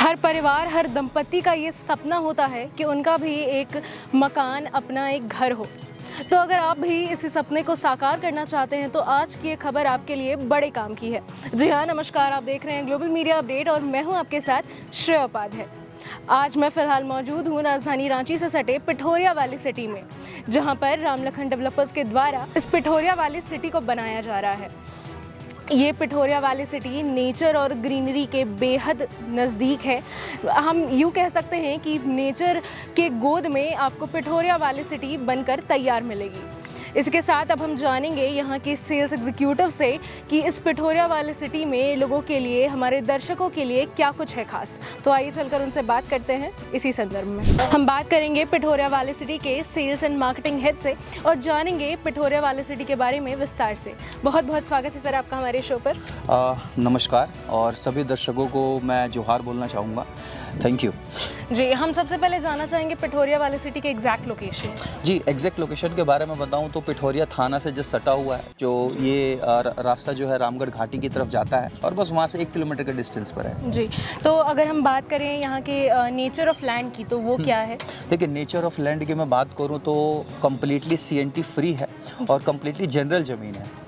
हर परिवार, हर दंपति का ये सपना होता है कि उनका भी एक मकान, अपना एक घर हो। तो अगर आप भी इसी सपने को साकार करना चाहते हैं तो आज की ये खबर आपके लिए बड़े काम की है। जी हाँ, नमस्कार, आप देख रहे हैं ग्लोबल मीडिया अपडेट और मैं हूँ आपके साथ श्रेया उपाध्याय। आज मैं फिलहाल मौजूद हूँ राजधानी रांची से सटे पिठोरिया वैली सिटी में, जहाँ पर रामलखन डेवलपर्स के द्वारा इस पिठोरिया वैली सिटी को बनाया जा रहा है। ये पिठोरिया वैली सिटी नेचर और ग्रीनरी के बेहद नज़दीक है। हम यूँ कह सकते हैं कि नेचर के गोद में आपको पिठोरिया वैली सिटी बनकर तैयार मिलेगी। इसके साथ अब हम जानेंगे यहाँ के सेल्स एग्जीक्यूटिव से कि इस पिठोरिया वैली सिटी में लोगों के लिए, हमारे दर्शकों के लिए क्या कुछ है खास। तो आइए चलकर उनसे बात करते हैं। इसी संदर्भ में हम बात करेंगे पिठोरिया वैली सिटी के सेल्स एंड मार्केटिंग हेड से और जानेंगे पिठोरिया वैली सिटी के बारे में विस्तार से। बहुत बहुत स्वागत है सर आपका हमारे शो पर। नमस्कार और सभी दर्शकों को मैं जोहार बोलना चाहूँगा। थैंक यू जी। हम सबसे पहले जानना चाहेंगे पिठोरिया वैली सिटी के एग्जैक्ट लोकेशन। जी, एग्जैक्ट लोकेशन के बारे में बताऊं तो पिठोरिया थाना से जस्ट सटा हुआ है। जो ये रास्ता जो है रामगढ़ घाटी की तरफ जाता है और बस वहाँ से 1 किलोमीटर के डिस्टेंस पर है। जी, तो अगर हम बात करें यहाँ के नेचर ऑफ लैंड की तो वो क्या है? देखिए, नेचर ऑफ लैंड की मैं बात करूँ तो कम्प्लीटली CNT फ्री है और कम्प्लीटली जनरल ज़मीन है।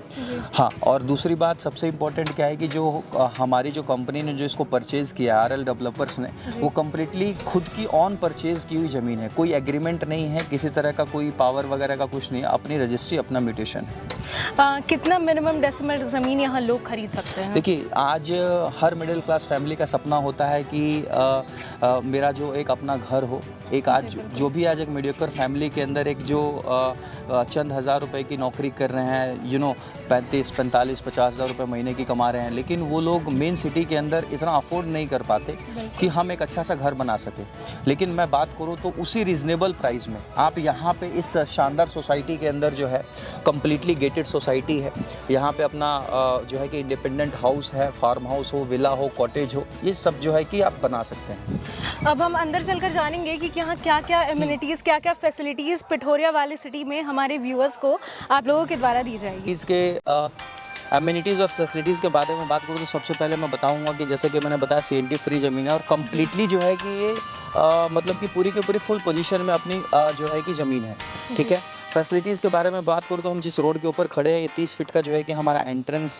हाँ, और दूसरी बात सबसे इम्पोर्टेंट क्या है कि जो हमारी जो कंपनी ने जो इसको परचेज़ किया RL डेवलपर्स ने, वो कम्प्लीटली खुद की ऑन परचेज़ की हुई ज़मीन है। कोई एग्रीमेंट नहीं है, किसी तरह का कोई पावर वगैरह का कुछ नहीं है। अपनी रजिस्ट्री, अपना म्यूटेशन है। कितना मिनिमम डेसिमल ज़मीन यहाँ लोग खरीद सकते हैं? देखिए, आज हर मिडिल क्लास फैमिली का सपना होता है कि मेरा जो एक अपना घर हो। एक आज जो भी आज एक मीडियोकर फैमिली के अंदर एक जो चंद हज़ार रुपए की नौकरी कर रहे हैं, 35, 45, 50 हज़ार रुपये महीने की कमा रहे हैं, लेकिन वो लोग मेन सिटी के अंदर इतना अफोर्ड नहीं कर पाते कि हम एक अच्छा सा घर बना सकें। लेकिन मैं बात करूँ तो उसी रीज़नेबल प्राइस में आप यहाँ पे इस शानदार सोसाइटी के अंदर जो है, कम्प्लीटली गेटेड सोसाइटी है। यहाँ पे अपना जो है कि इंडिपेंडेंट हाउस है, फार्म हाउस हो, विला हो, कॉटेज हो, ये सब जो है कि आप बना सकते हैं। अब हम अंदर चलकर जानेंगे कि यहाँ क्या क्या एमिनिटीज़, क्या क्या फैसिलिटीज़ पिठोरिया वैली सिटी में हमारे व्यूअर्स को आप लोगों के द्वारा दी जाएगी। इसके एमिनिटीज़ और फैसिलिटीज़ के बारे में बात करूँ तो सबसे पहले मैं बताऊंगा कि जैसे कि मैंने बताया CNT फ्री ज़मीन है और कम्प्लीटली जो है कि ये मतलब कि पूरी की पूरी फुल पोजीशन में अपनी जो है कि ज़मीन है। ठीक है। फैसिलिटीज़ के बारे में बात करूँ तो हम जिस रोड के ऊपर खड़े हैं, ये 30 फीट का जो है कि हमारा एंट्रेंस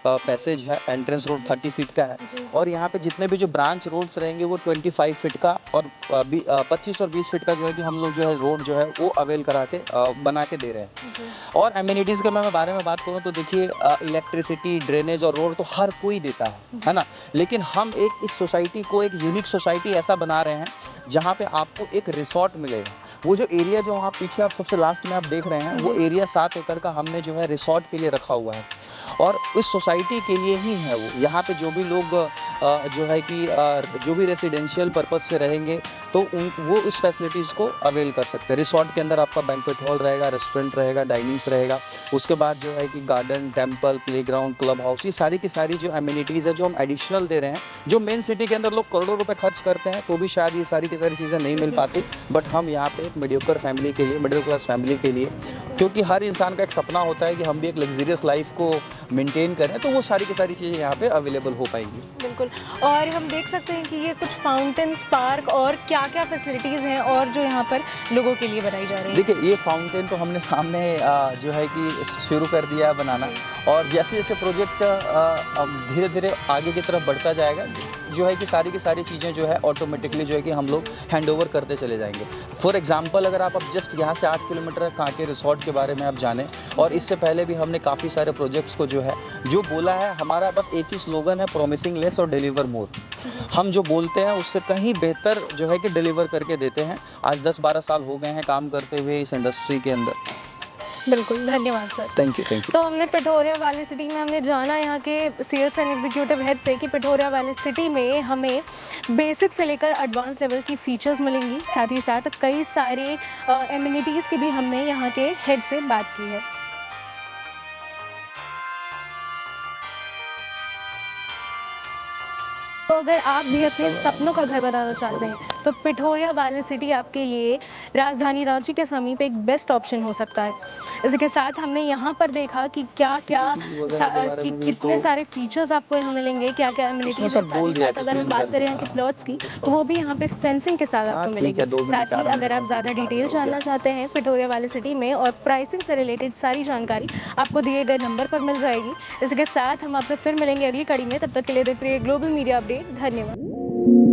पैसेज है। एंट्रेंस रोड 30 फीट का है और यहाँ पे जितने भी जो ब्रांच रोड्स रहेंगे वो 25 फीट का और 25 और 20 फीट का जो है कि हम लोग जो है रोड जो है वो अवेल करा के बना के दे रहे हैं। और एमिनिटीज़ के मैं बारे में बात करूँ तो देखिए, इलेक्ट्रिसिटी, ड्रेनेज और रोड तो हर कोई देता है ना। लेकिन हम एक इस सोसाइटी को एक यूनिक सोसाइटी ऐसा बना रहे हैं जहाँ पे आपको एक रिसॉर्ट मिलेगा। वो जो एरिया जो वहाँ पीछे आप सबसे लास्ट में आप देख रहे हैं, वो एरिया 7 एकड़ का हमने जो है रिसॉर्ट के लिए रखा हुआ है और इस सोसाइटी के लिए ही है वो। यहाँ पे जो भी लोग जो है कि जो भी रेसिडेंशियल पर्पस से रहेंगे तो वो इस फैसिलिटीज़ को अवेल कर सकते हैं। रिसॉर्ट के अंदर आपका बैंक्वेट हॉल रहेगा, रेस्टोरेंट रहेगा, डाइनिंग्स रहेगा। उसके बाद जो है कि garden, temple, playground, club house, ये सारी की सारी जो एमिनिटीज़ है जो हम एडिशनल दे रहे हैं। जो मेन सिटी के अंदर लोग करोड़ों रुपए खर्च करते हैं तो भी शायद ये सारी की सारी चीज़ें नहीं मिल पाती, बट हम यहाँ पे एक मीडियोकर फैमिली के लिए, मिडिल क्लास फैमिली के लिए, क्योंकि हर इंसान का एक सपना होता है कि हम भी एक लग्जरियस लाइफ को मेंटेन करें, तो वो सारी की सारी चीज़ें यहाँ पे अवेलेबल हो पाएंगी। बिल्कुल। और हम देख सकते हैं कि ये कुछ फाउंटेन्स, पार्क और क्या क्या फैसिलिटीज़ हैं और जो यहाँ पर लोगों के लिए बनाई जा रही है। देखिए, ये फाउंटेन तो हमने सामने जो है कि शुरू कर दिया है बनाना और जैसे जैसे प्रोजेक्ट धीरे धीरे आगे की तरफ बढ़ता जाएगा, जो है कि सारी की सारी चीज़ें जो है ऑटोमेटिकली जो है कि हम लोग हैंड ओवर करते चले जाएंगे। फॉर एग्जांपल, अगर आप अब जस्ट यहाँ से 8 किलोमीटर कांके रिसॉर्ट के बारे में आप जानें, और इससे पहले भी हमने काफ़ी सारे प्रोजेक्ट्स को जो है जो बोला है, हमारा बस एक ही स्लोगन है, प्रॉमिसिंग लेस और डिलीवर मोर। हम जो बोलते हैं उससे कहीं बेहतर जो है कि डिलीवर करके देते हैं। आज 10-12 साल हो गए हैं काम करते हुए इस इंडस्ट्री के अंदर। बिल्कुल, धन्यवाद सर। Thank you. तो हमने पिठोरिया वैली सिटी में हमने जाना यहाँ के सेल्स एंड एग्जीक्यूटिव हेड से कि पिठोरिया वैली सिटी में हमें बेसिक से लेकर एडवांस लेवल की फीचर्स मिलेंगी। साथ ही साथ कई सारे एमिनिटीज़ की भी हमने यहाँ के हेड से बात की है। तो अगर आप भी अपने सपनों का घर बनाना चाहते हैं तो पिठोरिया वाली सिटी आपके लिए राजधानी रांची के समीप एक बेस्ट ऑप्शन हो सकता है। इसके साथ हमने यहाँ पर देखा कि क्या क्या कि कितने सारे फीचर्स आपको यहाँ मिलेंगे, क्या क्या एमिनिटीज। अगर हम बात करें यहाँ के प्लॉट्स की तो वो भी यहाँ पे फेंसिंग के साथ आपको मिलेंगे। साथ ही अगर आप ज़्यादा डिटेल जानना चाहते हैं पिठोरिया वाली सिटी में और प्राइसिंग से रिलेटेड सारी जानकारी आपको दिए गए नंबर पर मिल जाएगी। इसके साथ हम आपसे फिर मिलेंगे अगली कड़ी में। तब तक के लिए देखते रहिए ग्लोबल मीडिया अपडेट। धन्यवाद।